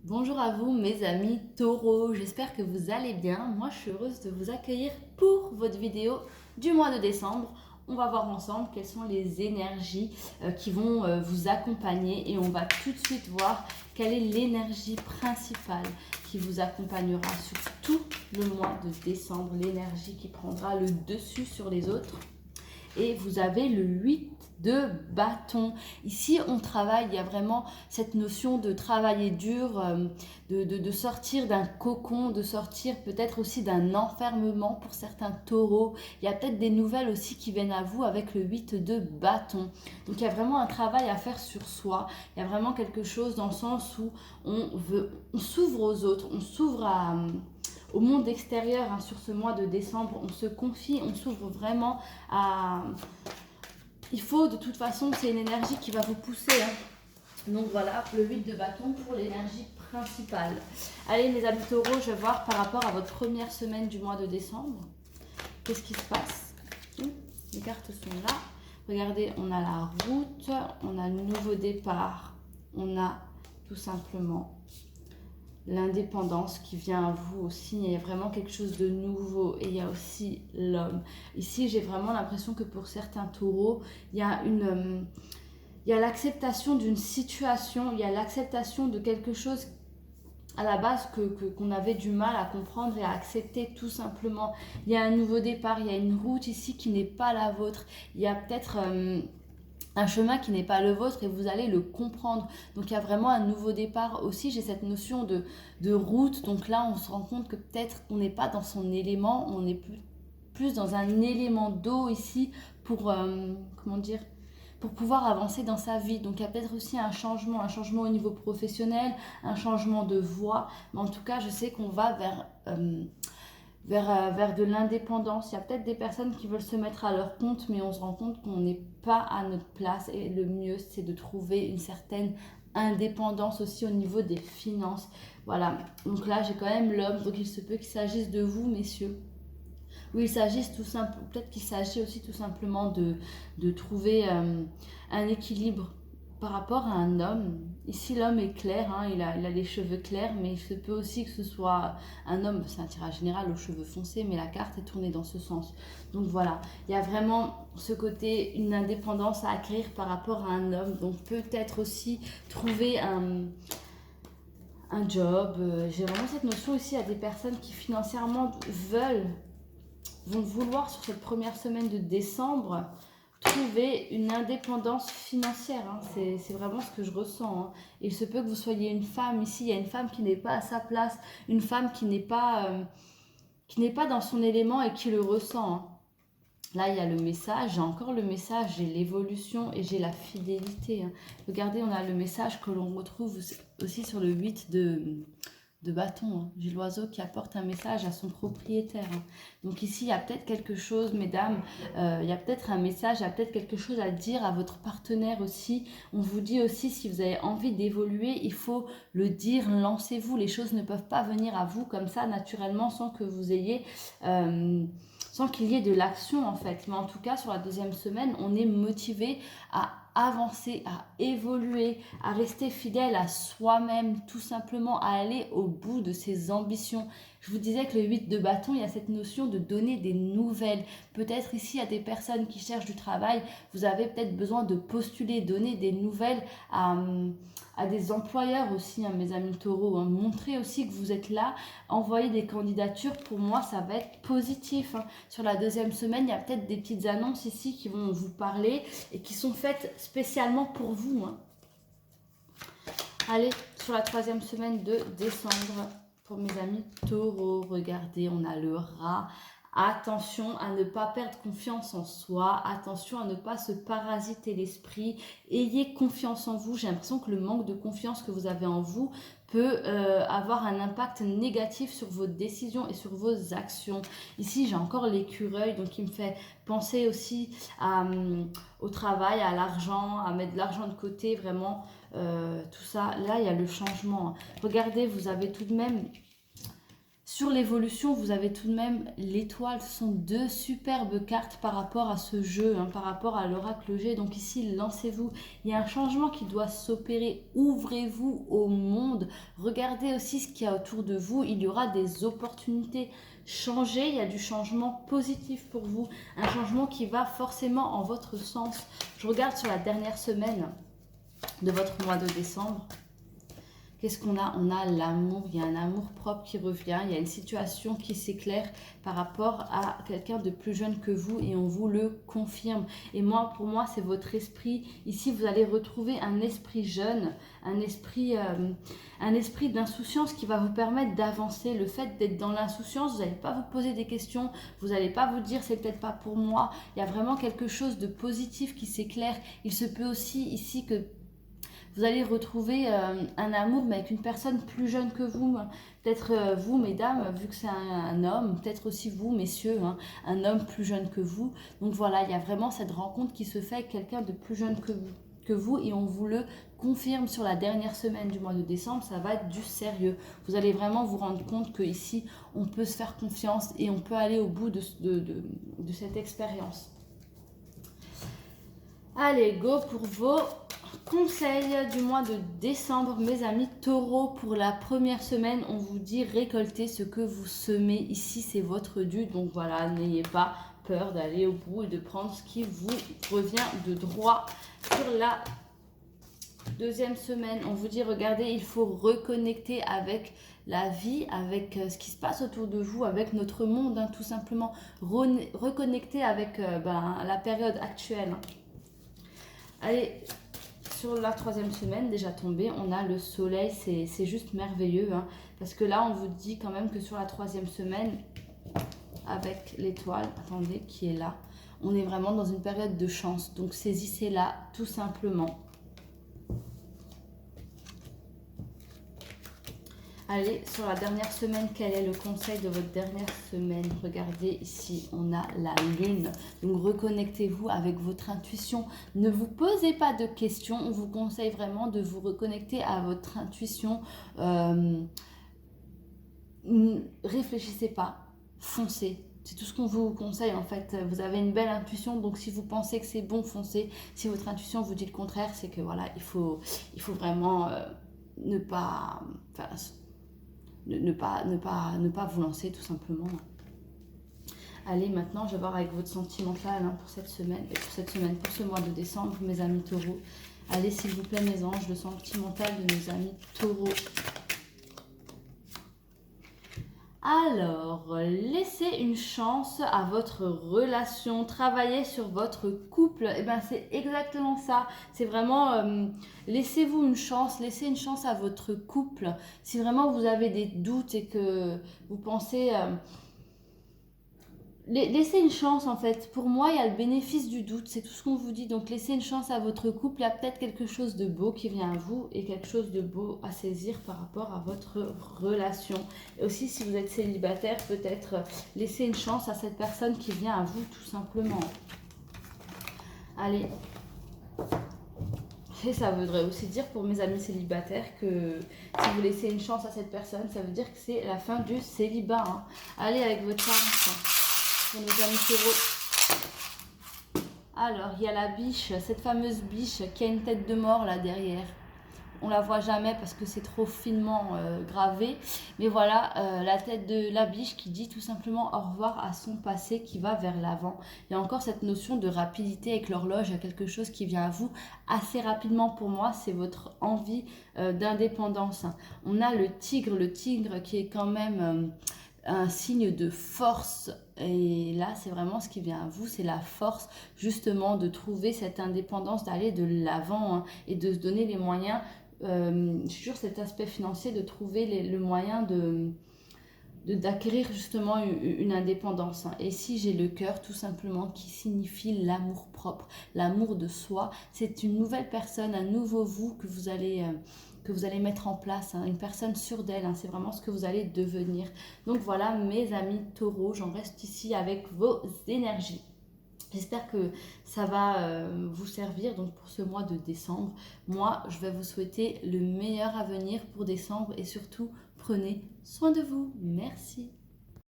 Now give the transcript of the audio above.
Bonjour à vous mes amis taureaux, j'espère que vous allez bien. Moi je suis heureuse de vous accueillir pour votre vidéo du mois de décembre. On va voir ensemble quelles sont les énergies qui vont vous accompagner et on va tout de suite voir quelle est l'énergie principale qui vous accompagnera sur tout le mois de décembre, l'énergie qui prendra le dessus sur les autres. Et vous avez le 8 de bâton. Ici, on travaille, il y a vraiment cette notion de travailler dur, de sortir d'un cocon, de sortir peut-être aussi d'un enfermement pour certains taureaux. Il y a peut-être des nouvelles aussi qui viennent à vous avec le 8 de bâton. Donc, il y a vraiment un travail à faire sur soi. Il y a vraiment quelque chose dans le sens où on s'ouvre aux autres, on s'ouvre au monde extérieur sur ce mois de décembre. On se confie, on s'ouvre vraiment à... Il faut de toute façon, c'est une énergie qui va vous pousser. Donc voilà, le 8 de bâton pour l'énergie principale. Allez mes amis taureaux, je vais voir par rapport à votre première semaine du mois de décembre. Qu'est-ce qui se passe? Les cartes sont là. Regardez, on a la route, on a le nouveau départ, on a tout simplement l'indépendance qui vient à vous aussi. Il y a vraiment quelque chose de nouveau et il y a aussi l'homme. Ici, j'ai vraiment l'impression que pour certains taureaux, il y a il y a l'acceptation d'une situation, il y a l'acceptation de quelque chose à la base qu'on avait du mal à comprendre et à accepter tout simplement. Il y a un nouveau départ, il y a une route ici qui n'est pas la vôtre. Il y a peut-être un chemin qui n'est pas le vôtre et vous allez le comprendre. Donc il y a vraiment un nouveau départ aussi. J'ai cette notion de route. Donc là, on se rend compte que peut-être qu'on n'est pas dans son élément, on est plus dans un élément d'eau ici pour, comment dire, pour pouvoir avancer dans sa vie. Donc il y a peut-être aussi un changement au niveau professionnel, un changement de voie. Mais en tout cas, je sais qu'on va vers de l'indépendance. Il y a peut-être des personnes qui veulent se mettre à leur compte, mais on se rend compte qu'on n'est pas à notre place. Et le mieux, c'est de trouver une certaine indépendance aussi au niveau des finances. Voilà, donc là, j'ai quand même l'homme, donc il se peut qu'il s'agisse de vous, messieurs. Oui, il s'agit tout simplement, peut-être qu'il s'agit aussi tout simplement de trouver un équilibre par rapport à un homme. Ici, l'homme est clair, il a les cheveux clairs, mais il se peut aussi que ce soit un homme, c'est un tirage général aux cheveux foncés, mais la carte est tournée dans ce sens. Donc voilà, il y a vraiment ce côté, une indépendance à acquérir par rapport à un homme. Donc peut-être aussi trouver un job. J'ai vraiment cette notion aussi à des personnes qui financièrement vont vouloir sur cette première semaine de décembre trouver une indépendance financière. C'est vraiment ce que je ressens. Il se peut que vous soyez une femme ici, il y a une femme qui n'est pas à sa place, une femme qui n'est pas dans son élément et qui le ressent. Là, il y a le message, j'ai encore le message, j'ai l'évolution et j'ai la fidélité. Regardez, on a le message que l'on retrouve aussi sur le 8 de bâton. J'ai l'oiseau qui apporte un message à son propriétaire. Donc ici, il y a peut-être quelque chose, mesdames, il y a peut-être un message, il y a peut-être quelque chose à dire à votre partenaire aussi. On vous dit aussi, si vous avez envie d'évoluer, il faut le dire, lancez-vous. Les choses ne peuvent pas venir à vous comme ça, naturellement, sans que vous ayez... sans qu'il y ait de l'action en fait. Mais en tout cas, sur la deuxième semaine, on est motivé à avancer, à évoluer, à rester fidèle à soi-même, tout simplement à aller au bout de ses ambitions. Je vous disais que le 8 de bâton, il y a cette notion de donner des nouvelles. Peut-être ici, à des personnes qui cherchent du travail, vous avez peut-être besoin de postuler, donner des nouvelles à des employeurs aussi, mes amis taureaux. Montrer aussi que vous êtes là, envoyer des candidatures, pour moi, ça va être positif. Sur la deuxième semaine, il y a peut-être des petites annonces ici qui vont vous parler et qui sont faites spécialement pour vous. Allez, sur la troisième semaine de décembre, pour mes amis taureaux, regardez, on a le rat. Attention à ne pas perdre confiance en soi, attention à ne pas se parasiter l'esprit, ayez confiance en vous. J'ai l'impression que le manque de confiance que vous avez en vous peut avoir un impact négatif sur vos décisions et sur vos actions. Ici, j'ai encore l'écureuil, donc il me fait penser aussi au travail, à l'argent, à mettre de l'argent de côté, vraiment, tout ça. Là, il y a le changement. Regardez, vous avez tout de même Sur l'évolution, vous avez tout de même l'étoile. Ce sont deux superbes cartes par rapport à ce jeu, hein, par rapport à l'oracle G. Donc ici, lancez-vous. Il y a un changement qui doit s'opérer. Ouvrez-vous au monde. Regardez aussi ce qu'il y a autour de vous. Il y aura des opportunités. Changez, il y a du changement positif pour vous. Un changement qui va forcément en votre sens. Je regarde sur la dernière semaine de votre mois de décembre. Qu'est-ce qu'on a? On a l'amour, il y a un amour propre qui revient, il y a une situation qui s'éclaire par rapport à quelqu'un de plus jeune que vous et on vous le confirme. Et moi, pour moi, c'est votre esprit. Ici, vous allez retrouver un esprit jeune, un esprit d'insouciance qui va vous permettre d'avancer. Le fait d'être dans l'insouciance, vous n'allez pas vous poser des questions, vous n'allez pas vous dire c'est peut-être pas pour moi. Il y a vraiment quelque chose de positif qui s'éclaire. Il se peut aussi ici que vous allez retrouver un amour mais avec une personne plus jeune que vous. Peut-être vous, mesdames, vu que c'est un homme, peut-être aussi vous, messieurs, hein, un homme plus jeune que vous. Donc voilà, il y a vraiment cette rencontre qui se fait avec quelqu'un de plus jeune que vous et on vous le confirme sur la dernière semaine du mois de décembre, ça va être du sérieux. Vous allez vraiment vous rendre compte qu'ici, on peut se faire confiance et on peut aller au bout de cette expérience. Allez, go pour vos conseils du mois de décembre, mes amis taureaux. Pour la première semaine, on vous dit récoltez ce que vous semez. Ici, c'est votre dû. Donc voilà, n'ayez pas peur d'aller au bout et de prendre ce qui vous revient de droit. Sur la deuxième semaine, on vous dit regardez, il faut reconnecter avec la vie, avec ce qui se passe autour de vous, avec notre monde, hein, tout simplement. Reconnecter avec la période actuelle. Hein. Allez, sur la troisième semaine, déjà tombée, on a le soleil, c'est juste merveilleux. Hein, parce que là, on vous dit quand même que sur la troisième semaine, avec l'étoile, attendez, qui est là, on est vraiment dans une période de chance. Donc saisissez-la tout simplement. Allez, sur la dernière semaine, quel est le conseil de votre dernière semaine? Regardez ici, on a la lune. Donc reconnectez-vous avec votre intuition. Ne vous posez pas de questions. On vous conseille vraiment de vous reconnecter à votre intuition. Réfléchissez pas, foncez. C'est tout ce qu'on vous conseille en fait. Vous avez une belle intuition, donc si vous pensez que c'est bon, foncez. Si votre intuition vous dit le contraire, c'est que voilà, il faut vraiment ne pas vous lancer tout simplement. Allez, maintenant, je vais voir avec votre sentimental pour cette semaine, pour ce mois de décembre, mes amis taureaux. Allez, s'il vous plaît, mes anges, le sentimental de mes amis taureaux. Alors, laissez une chance à votre relation, travaillez sur votre couple. Et ben, c'est exactement ça. C'est vraiment, laissez-vous une chance, laissez une chance à votre couple. Si vraiment vous avez des doutes et que vous pensez... laissez une chance en fait. Pour moi, il y a le bénéfice du doute. C'est tout ce qu'on vous dit. Donc, laissez une chance à votre couple. Il y a peut-être quelque chose de beau qui vient à vous et quelque chose de beau à saisir par rapport à votre relation. Et aussi, si vous êtes célibataire, peut-être laissez une chance à cette personne qui vient à vous tout simplement. Allez. Et ça voudrait aussi dire pour mes amis célibataires que si vous laissez une chance à cette personne, ça veut dire que c'est la fin du célibat. Hein. Allez avec votre chance. Pour nos amis taureaux. Alors, il y a la biche, cette fameuse biche qui a une tête de mort là derrière. On la voit jamais parce que c'est trop finement gravé. Mais voilà, la tête de la biche qui dit tout simplement au revoir à son passé qui va vers l'avant. Il y a encore cette notion de rapidité avec l'horloge. Il y a quelque chose qui vient à vous assez rapidement pour moi. C'est votre envie d'indépendance. On a le tigre qui est quand même... un signe de force et là c'est vraiment ce qui vient à vous, c'est la force justement de trouver cette indépendance, d'aller de l'avant hein, et de se donner les moyens sur cet aspect financier, de trouver le moyen d'acquérir justement une indépendance. Hein. Et si j'ai le cœur tout simplement qui signifie l'amour propre, l'amour de soi, c'est une nouvelle personne, un nouveau vous que vous allez mettre en place, hein, une personne sûre d'elle, hein, c'est vraiment ce que vous allez devenir. Donc voilà mes amis taureaux, j'en reste ici avec vos énergies. J'espère que ça va vous servir donc pour ce mois de décembre. Moi, je vais vous souhaiter le meilleur avenir pour décembre et surtout, prenez soin de vous. Merci.